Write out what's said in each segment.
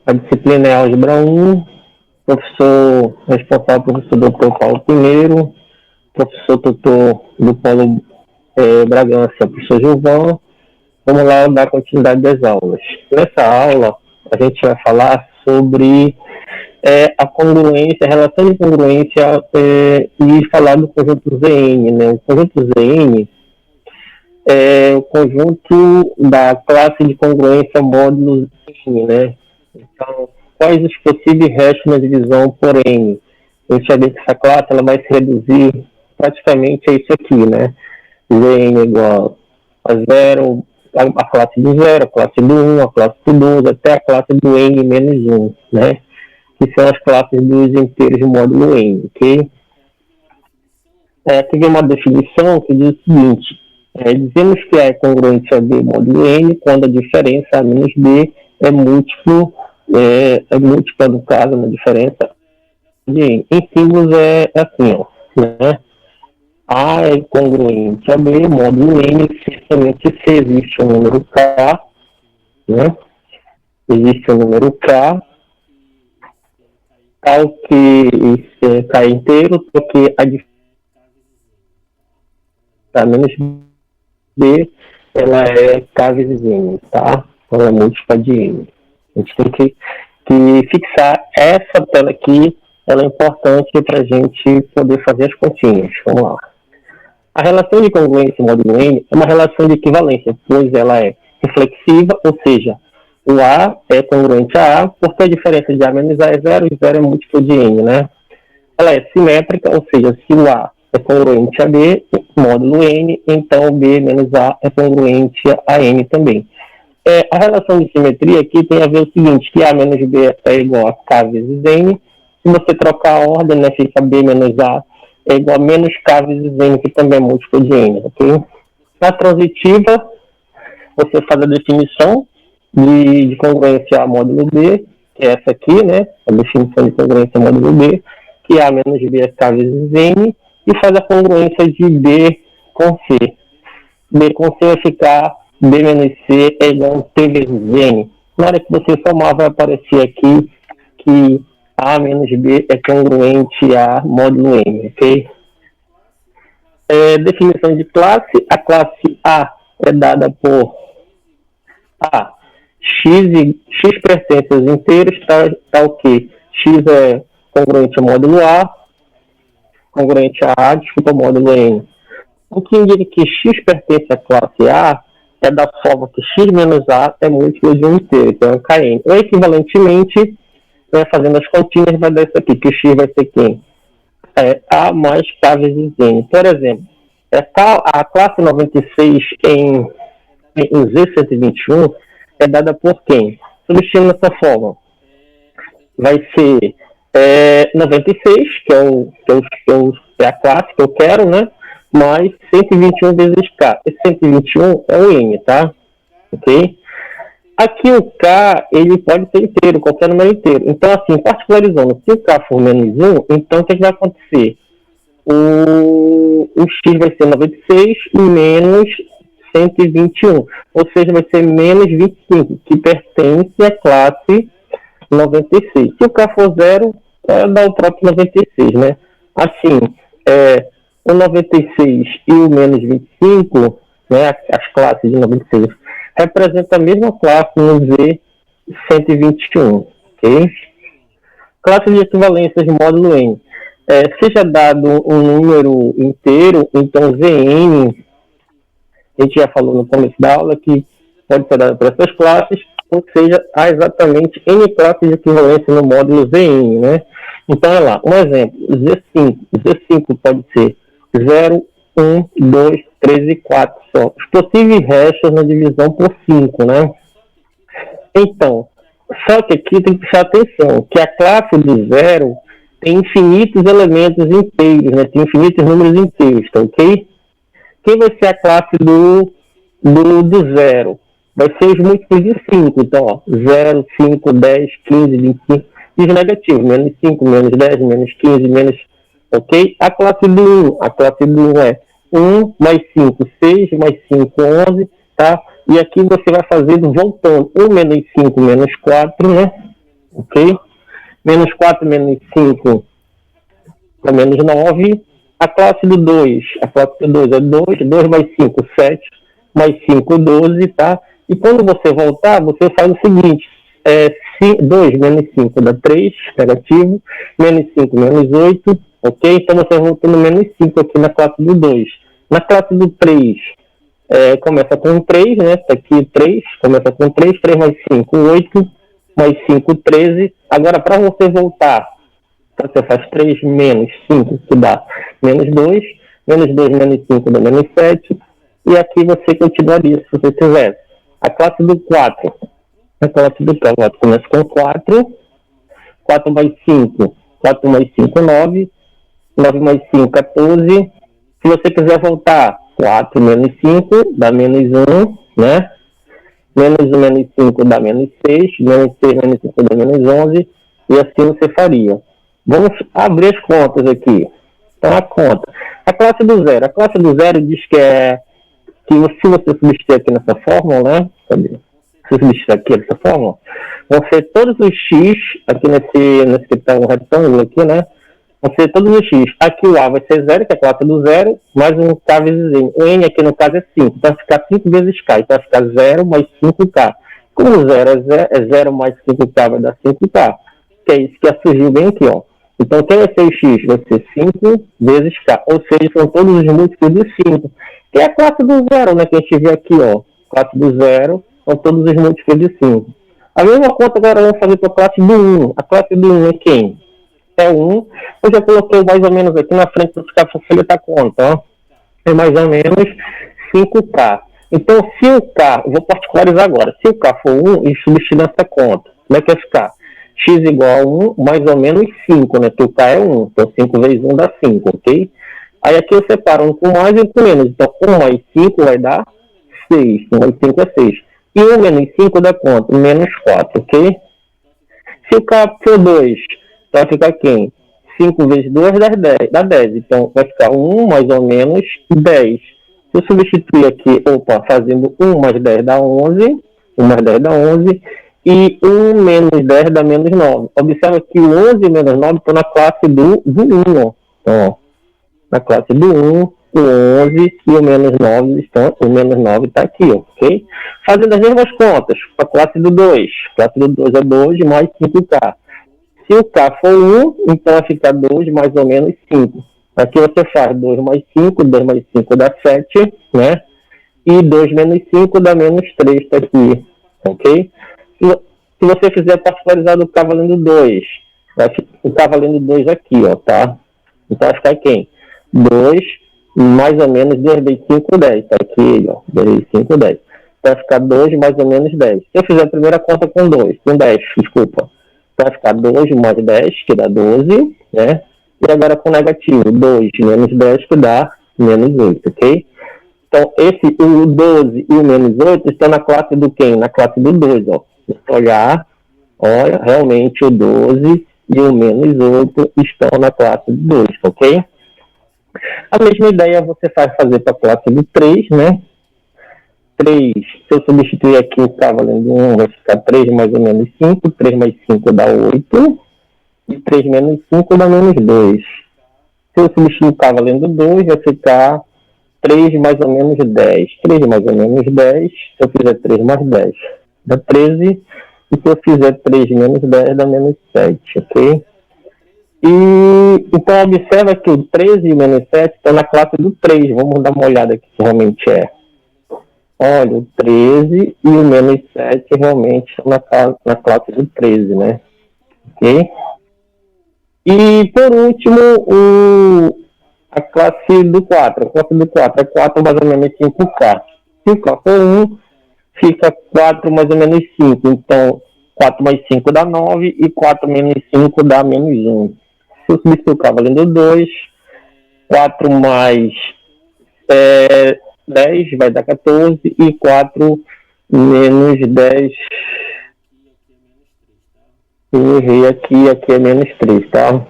A disciplina é Álgebra 1, professor responsável, professor Dr. Paulo Pinheiro, professor tutor do Polo Bragança, professor Gilvan. Vamos lá dar continuidade das aulas. Nessa aula, a gente vai falar sobre a congruência, a relação de congruência e falar do conjunto ZN. Né? O conjunto ZN é o conjunto da classe de congruência módulo N, né? Então, quais os possíveis restos na divisão por N? A gente já vê que essa classe ela vai se reduzir praticamente a isso aqui, né? Zn igual a zero, a classe do zero, a classe do 1, a classe do 2, até a classe do N menos 1, né? Que são as classes dos inteiros do módulo N, ok? Aqui vem uma definição que diz o seguinte: dizemos que A é congruente a B módulo N quando a diferença A menos B é múltiplo, múltipla no caso, na diferença de N. Em símbolos é assim, ó, né? A é congruente a B módulo N, certamente se existe um número K, né? Existe um número K, tal que K inteiro, porque a diferença A menos B, ela é K vezes N, tá? Ela é múltipla de N. A gente tem que fixar essa tela aqui, ela é importante para a gente poder fazer as continhas. Vamos lá. A relação de congruência módulo N é uma relação de equivalência, pois ela é reflexiva, ou seja, o A é congruente a A, porque a diferença de A menos A é zero, e zero é múltiplo de N, né? Ela é simétrica, ou seja, se o A é congruente a B, módulo N, então B menos A é congruente a N também. A relação de simetria aqui tem a ver o seguinte, que A menos B é igual a K vezes N. Se você trocar a ordem, né, fica B menos A é igual a menos K vezes N, que também é múltiplo de N, ok? Na transitiva, você faz a definição de congruência A módulo B, que é essa aqui, né? A definição de congruência módulo B, que A menos B é K vezes N, e faz a congruência de B com C. B com C vai ficar B menos C é igual a T vezes N. Na hora que você somar, vai aparecer aqui que A menos B é congruente a módulo N, ok? Definição de classe. A classe A é dada por X pertence aos inteiros, tal que X é congruente a módulo módulo N. O que indica que X pertence à classe A é da forma que X menos A é múltiplo de um inteiro, então é Kn. Ou equivalentemente, fazendo as continhas, vai dar isso aqui, que X vai ser quem? A mais K vezes N. Por exemplo, a classe 96 em Z121 é dada por quem? Substituindo dessa forma, vai ser 96, que é a classe que eu quero, né? Mais 121 vezes K. Esse 121 é o N, tá? Ok? Aqui o K, ele pode ser inteiro, qualquer número inteiro. Então, assim, particularizando, se o K for menos 1, então o que vai acontecer? O X vai ser 96 menos 121. Ou seja, vai ser menos 25, que pertence à classe 96. Se o K for 0, dá o próprio 96, né? Assim, o 96 e o menos 25, né, as classes de 96, representam a mesma classe no Z121, ok? Classe de equivalências de módulo N. Seja dado um número inteiro, então Zn, a gente já falou no começo da aula, que pode ser dado por essas classes, ou seja, há exatamente N classes de equivalência no módulo Zn, né? Então, olha lá, um exemplo, Z5. Z5 pode ser 0, 1, 2, 3 e 4 só. Os possíveis restos na divisão por 5, né? Então, só que aqui tem que prestar atenção, que a classe do 0 tem infinitos elementos inteiros, né? Tem infinitos números inteiros, tá ok? Quem vai ser a classe do 0? Vai ser os múltiplos de 5. Então, ó, 0, 5, 10, 15, 25. E os negativos, menos 5, menos 10, menos 15, menos... Ok? A classe do 1 é 1 mais 5, 6, mais 5, 11, tá? E aqui você vai fazendo voltando. 1 menos 5, menos 4, né? ok? Menos 4, menos 5 é menos 9. A classe do 2 é 2, 2 mais 5, 7, mais 5, 12, tá? E quando você voltar, você faz o seguinte, 2 menos 5 dá 3, negativo, menos 5, menos 8, ok? Então você voltou no menos 5 aqui na classe do 2. Na classe do 3, começa com 3, né? Tá aqui 3, começa com 3, 3 mais 5, 8, mais 5, 13. Agora, para você voltar, você faz 3 menos 5, que dá menos 2, menos 2 menos 5 dá menos 7, e aqui você continuaria, se você tivesse. A classe do 4, começa com 4, 4 mais 5, 4 mais 5, 9, 9 mais 5, 14. Se você quiser voltar, 4 menos 5 dá menos 1, né? Menos 1 menos 5 dá menos 6, menos 6 menos 5 dá menos 11, e assim você faria. Vamos abrir as contas aqui. Então, a conta. A classe do zero. A classe do zero diz que se você substituir aqui nessa fórmula, né? Se substituir aqui nessa fórmula, vão ser todos os x, aqui nesse que está um retângulo aqui, né? Vão ser todos os x. Aqui o A vai ser 0, que é a classe do zero, mais um K vezes N. O N aqui no caso é 5. Então vai ficar 5 vezes K. Então vai ficar 0 mais 5K. Como 0 é 0 mais 5K vai dar 5K. Que é isso que surgiu bem aqui, ó. Então, quem vai ser o x? Vai ser 5 vezes k. Ou seja, são todos os múltiplos de 5. Que é a classe do zero, né? Que a gente vê aqui, ó. Classe do zero são todos os múltiplos de 5. A mesma conta agora vamos fazer para a classe do 1. A classe do 1 é quem? É 1. Eu já coloquei mais ou menos aqui na frente para ficar facilitar a conta, ó. É mais ou menos 5k. Então, se o k, eu vou particularizar agora. Se o k for 1, e substituir nessa conta, como é que vai ficar? X igual a 1, mais ou menos 5, né? Porque o K é 1. Então, 5 vezes 1 dá 5, ok? Aí aqui eu separo um com mais e um com menos. Então, 1 mais 5 vai dar 6. 1 mais 5 é 6. E 1 menos 5 dá quanto? Menos 4, ok? Se o K for 2, então vai ficar quem? 5 vezes 2 dá 10. Então, vai ficar 1 mais ou menos 10. Se eu substituir aqui, fazendo 1 mais 10 dá 11. 1 mais 10 dá 11. E 1 menos 10 dá menos 9. Observa que o 11 e menos 9 estão na classe do 1. Ó. Então, na classe do 1, o 11 e o menos 9 estão. O menos 9 está aqui, ok? Fazendo as mesmas contas, para a classe do 2. A classe do 2 é 2 mais 5K. Se o K for 1, então vai ficar 2 mais ou menos 5. Aqui você faz 2 mais 5, 2 mais 5 dá 7, né? E 2 menos 5 dá menos 3, está aqui, ok? Se você fizer particularizar do K valendo 2, o K valendo 2 aqui, ó, tá? Então vai ficar quem? 2 mais ou menos 2 vezes 5, 10. Tá aqui, ó, 2 vezes 5, 10. Então vai ficar 2 mais ou menos 10. Se eu fizer a primeira conta com 2, com 10, desculpa. Então vai ficar 2 mais 10, que dá 12, né? E agora com negativo, 2 menos 10, que dá menos 8, ok? Então, o 12 e o menos 8 estão na classe do quem? Na classe do 2, ó. Olha, realmente o 12 e o menos 8 estão na classe do 2, ok? A mesma ideia você faz fazer para a classe do 3, né? 3, se eu substituir aqui o K valendo 1, vai ficar 3 mais ou menos 5, 3 mais 5 dá 8, e 3 menos 5 dá menos 2. Se eu substituir o K valendo 2, vai ficar 3 mais ou menos 10. 3 mais ou menos 10, se eu fizer 3 mais 10, dá 13. E se eu fizer 3 menos 10, dá menos 7, ok? E, então, observa que o 13 e o menos 7 estão na classe do 3. Vamos dar uma olhada aqui se realmente é. Olha, o 13 e o menos 7 realmente estão na classe do 13, né? Ok? E, por último, a classe do 4. A classe do 4 é 4 mais ou menos 5K. Se o K for 1, fica 4 mais ou menos 5. Então, 4 mais 5 dá 9 e 4 menos 5 dá menos 1. Se eu substituir o K valendo 2, 4 mais 10 vai dar 14 e 4 menos 10. Eu errei aqui é menos 3, tá?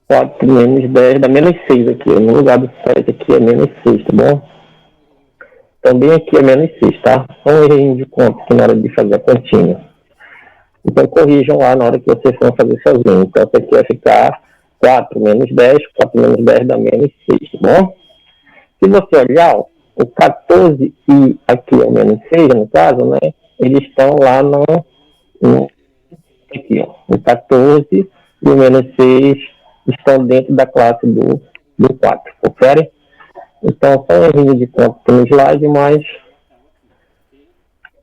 4 menos 10 dá menos 6 aqui. No lugar do 7 aqui é menos 6, tá bom? Também aqui é menos 6, tá? Só um errinho de conta aqui na hora de fazer a continha. Então corrijam lá na hora que vocês vão fazer sozinho. Então isso aqui vai ficar 4 menos 10, 4 menos 10 dá menos 6, tá bom? Se você olhar, ó, o 14 e aqui o menos 6, no caso, né? Eles estão lá no aqui, ó. O 14 e o menos 6 estão dentro da classe do 4, confere? Então, só um errinho de conta no slide, mas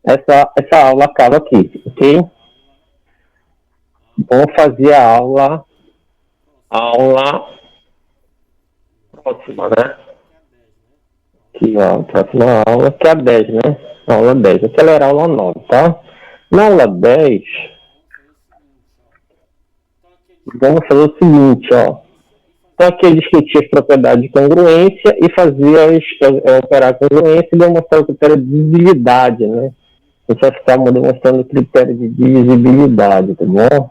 essa aula acaba aqui, ok? Vamos fazer a aula próxima, né? Aqui, ó, a próxima aula, que é a 10, né? Aula 10. Aquela era a aula 9, tá? Na aula 10, vamos fazer o seguinte, ó. Então aqui eu discuti as propriedades de congruência e fazer operar a congruência e demonstrar o critério de divisibilidade, né? A gente vai ficar demonstrando o critério de divisibilidade, tá bom?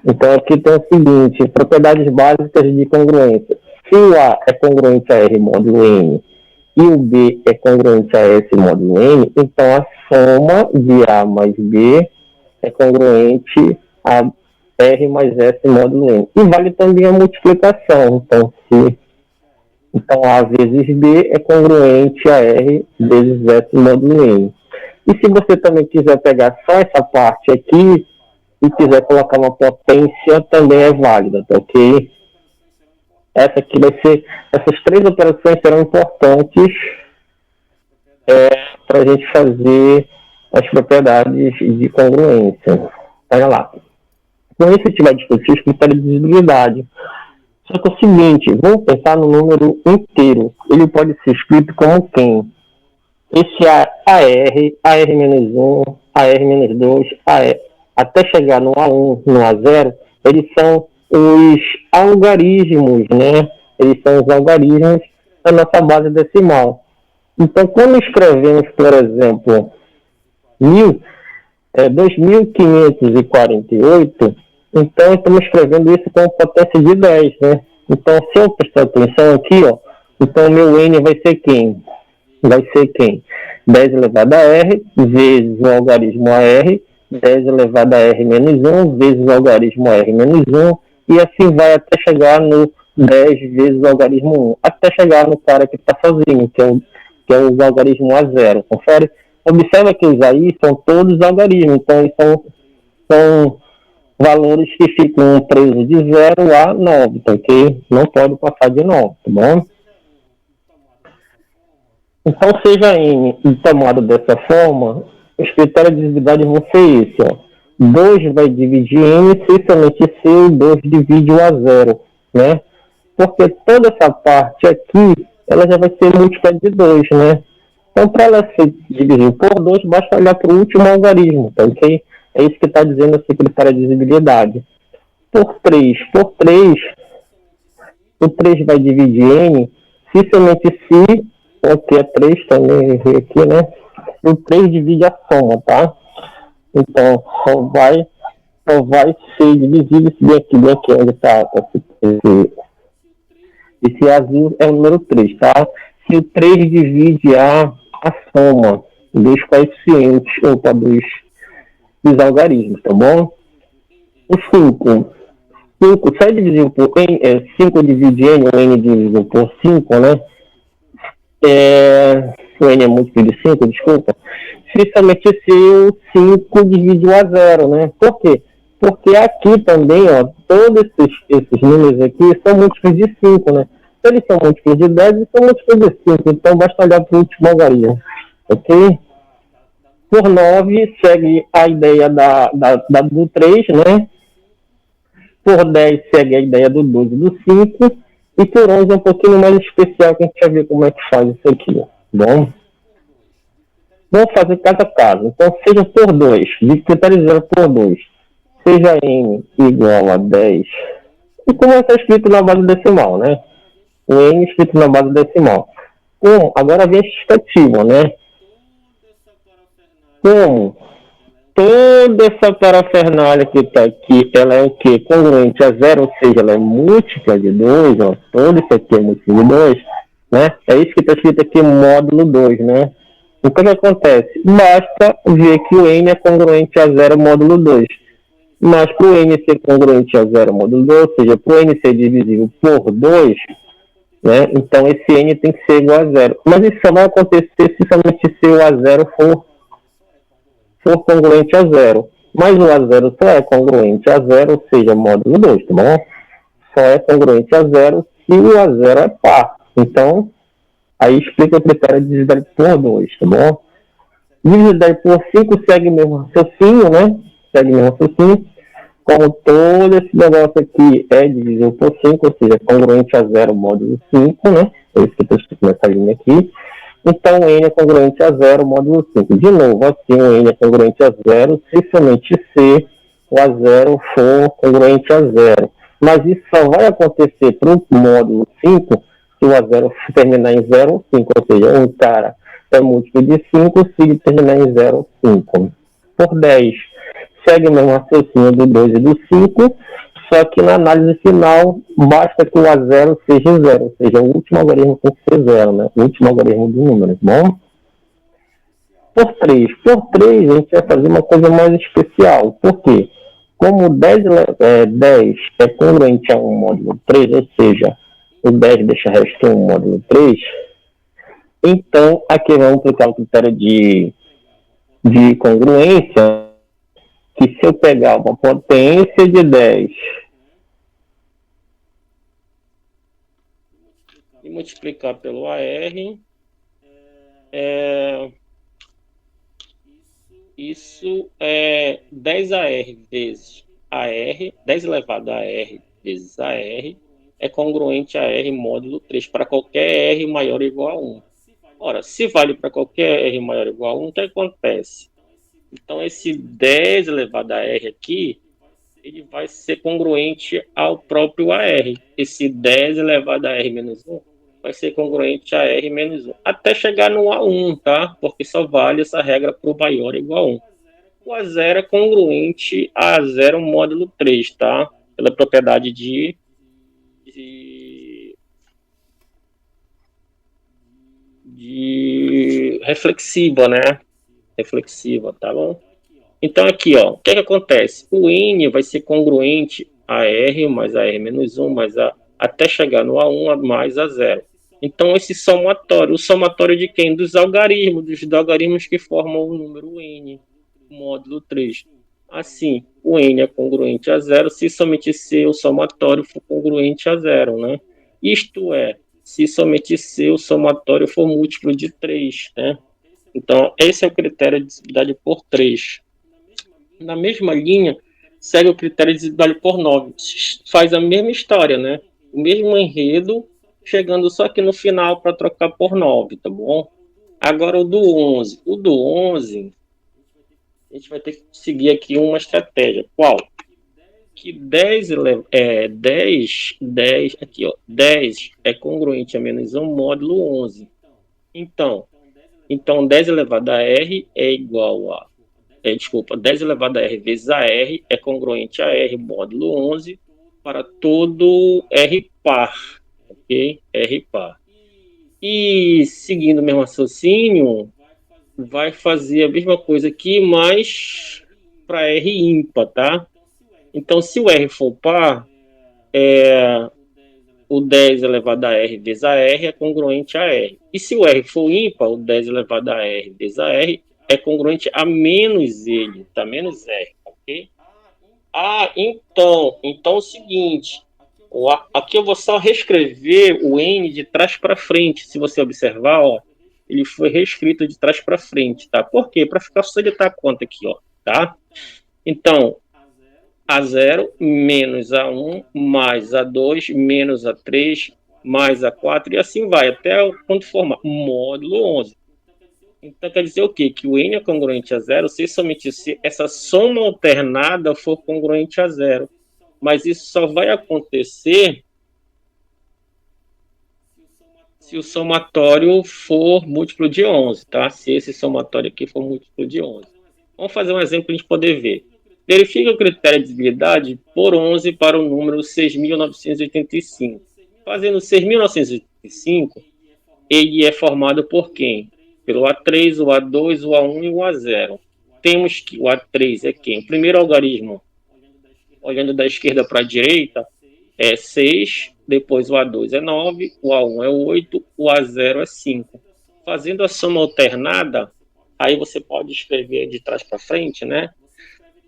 Então aqui tem o seguinte, propriedades básicas de congruência. Se o A é congruente a R módulo N e o B é congruente a S módulo N, então a soma de A mais B é congruente a R mais S módulo N. E vale também a multiplicação. Então A vezes B é congruente a R vezes S módulo N. E se você também quiser pegar só essa parte aqui e quiser colocar uma potência, também é válida, tá ok? Essa aqui vai ser, essas três operações serão importantes para a gente fazer as propriedades de congruência. Olha lá. Com isso, a gente vai discutir os critérios de divisibilidade. Só que é o seguinte, vamos pensar no número inteiro. Ele pode ser escrito como quem? Esse AR-1, AR-2, até chegar no A1, no A0, eles são os algarismos, né? Eles são os algarismos da nossa base decimal. Então, quando escrevemos, por exemplo, 2.548, então estamos escrevendo isso com potência de 10, né? Então, se eu prestar atenção aqui, ó, então o meu N vai ser quem? Vai ser quem? 10 elevado a R vezes o algarismo AR, 10 elevado a R menos 1 vezes o algarismo AR menos 1, e assim vai até chegar no 10 vezes o algarismo 1, até chegar no cara que está sozinho, que é o algarismo A0, confere? Observa que os aí são todos algarismos, então são valores que ficam presos de 0 a 9, tá ok? Não pode passar de 9, tá bom? Então, seja N tomado dessa forma, os critérios de divisibilidade vão ser esse, ó. 2 vai dividir N se somente C, o 2 divide o A0, né? Porque toda essa parte aqui, ela já vai ser múltipla de 2, né? Então, para ela ser dividida por 2, basta olhar para o último algarismo, tá ok? É isso que está dizendo esse critério de divisibilidade. Por 3, o 3 vai dividir N se somente se, aqui é 3 também, errei aqui, né? O 3 divide a soma, tá? Então, só vai ser divisível bem aqui onde está esse azul é o número 3, tá? Se o 3 divide a soma dos coeficientes, dos algarismos, tá bom? O 5 só é divisível por N, 5 divide N, o N divisível por 5, né? O N é múltiplo de 5, desculpa. Se somente se o 5 divide o A0, né? Por quê? Porque aqui também, ó, todos esses números aqui são múltiplos de 5, né? Se eles são múltiplos de 10, eles são múltiplos de 5, então basta olhar para o último algarismo, ok? Por 9, segue a ideia do 3, né? Por 10, segue a ideia do 12 e do 5. E por 11 é um pouquinho mais especial, que a gente vai ver como é que faz isso aqui, ó. Bom? Vamos fazer caso a caso. Então, seja por 2, de critério 0 por 2, seja N igual a 10. E como está escrito na base decimal, né? O N escrito na base decimal. Agora vem a justificativa, né? Como toda essa parafernália que está aqui, ela é o quê? Congruente a 0, ou seja, ela é múltipla de 2, ó. Todo isso aqui é múltiplo de 2, né? É isso que está escrito aqui, módulo 2, né? Então, o que acontece? Basta ver que o n é congruente a zero módulo 2. Mas para o n ser congruente a zero módulo 2, ou seja, para o n ser divisível por 2, né, então esse n tem que ser igual a zero. Mas isso só vai acontecer se somente se o a0 for congruente a zero. Mas o a0 só é congruente a zero, ou seja, módulo 2, tá bom? Só é congruente a zero se o a0 é par. Então, aí explica o critério de divisibilidade por 2, tá bom? Divisibilidade por 5 segue o mesmo raciocínio, né? Segue o mesmo raciocínio. Como todo esse negócio aqui é divisível por 5, ou seja, congruente a zero módulo 5, né? É isso que eu estou escrito nessa linha aqui. Então, o n é congruente a zero módulo 5. De novo, assim, o n é congruente a zero se somente C, o a0 for congruente a zero. Mas isso só vai acontecer para o módulo 5 se o a0 terminar em 0 ou 5. Ou seja, um cara é múltiplo de 5 se terminar em 0 ou 5. Por 10, segue o mesmo raciocínio do 2 e do 5, só que na análise final, basta que o A0 seja 0, ou seja, o último algarismo tem que ser 0, né? O último algarismo do número, tá bom? Por 3. Por 3, a gente vai fazer uma coisa mais especial. Por quê? Como 10 é congruente a 1 módulo 3, ou seja, o 10 deixa resto 1 módulo 3, então aqui vamos aplicar o critério de congruência, que se eu pegar uma potência de 10 e multiplicar pelo AR, isso é 10AR vezes AR, 10 elevado a R vezes AR, é congruente a R módulo 3 para qualquer R maior ou igual a 1. Ora, se vale para qualquer R maior ou igual a 1, o que acontece? Então, esse 10 elevado a R aqui, ele vai ser congruente ao próprio AR. Esse 10 elevado a R menos 1 vai ser congruente a R menos 1. Até chegar no A1, tá? Porque só vale essa regra para o maior ou igual a 1. O A0 é congruente a 0 módulo 3, tá? Pela propriedade de reflexiva, né? Reflexiva, tá bom? Então aqui, ó, o que acontece? O N vai ser congruente a R mais a R menos 1 mais a, até chegar no A1 mais A0. Então esse somatório, o somatório de quem? Dos algarismos que formam o número N, módulo 3. Assim, o N é congruente a 0 se somente C, o somatório, for congruente a 0, né? Isto é, se somente C, o somatório, for múltiplo de 3, né? Então, esse é o critério de divisibilidade por 3. Na mesma linha, segue o critério de divisibilidade por 9. Faz a mesma história, né? O mesmo enredo, chegando só aqui no final para trocar por 9, tá bom? Agora o do 11. O do 11, a gente vai ter que seguir aqui uma estratégia. Qual? Que 10 aqui, ó, 10 é congruente a menos 1 módulo 11. Então 10 elevado a R é igual a... 10 elevado a R vezes a R é congruente a R módulo 11 para todo R par, ok? R par. E, seguindo o mesmo raciocínio, vai fazer a mesma coisa aqui, mas para R ímpar, tá? Então, se o R for par, o 10 elevado a R vezes a R é congruente a R. E se o R for ímpar, o 10 elevado a R vezes a R é congruente a menos ele, tá? Menos R, ok? Então é o seguinte, aqui eu vou só reescrever o N de trás para frente. Se você observar, ó, ele foi reescrito de trás para frente, tá? Por quê? Para ficar facilitar a conta aqui, ó, tá? Então, A0 menos A1 mais A2 menos A3 mais A4 e assim vai, até quando formar módulo 11. Então quer dizer o quê? Que o N é congruente a 0 se somente se essa soma alternada for congruente a 0. Mas isso só vai acontecer se o somatório for múltiplo de 11, tá? Se esse somatório aqui for múltiplo de 11. Vamos fazer um exemplo para a gente poder ver. Verifique o critério de divisibilidade por 11 para o número 6.985. Fazendo 6.985, ele é formado por quem? pelo A3, o A2, o A1 e o A0. Temos que o A3 é quem? O primeiro algarismo, olhando da esquerda para a direita, é 6, depois o A2 é 9, o A1 é 8, o A0 é 5. Fazendo a soma alternada, aí você pode escrever de trás para frente, né?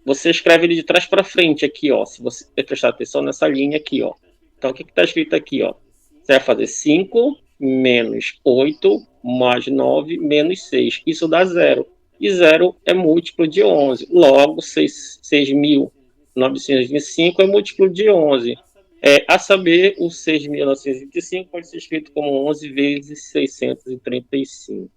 Você escreve ele de trás para frente aqui, ó. Se você prestar atenção nessa linha aqui, ó. Então, o que está escrito aqui, ó? Você vai fazer 5 menos 8 mais 9 menos 6. Isso dá 0. E 0 é múltiplo de 11. Logo, 6.925 é múltiplo de 11. A saber, o 6.925 pode ser escrito como 11 vezes 635.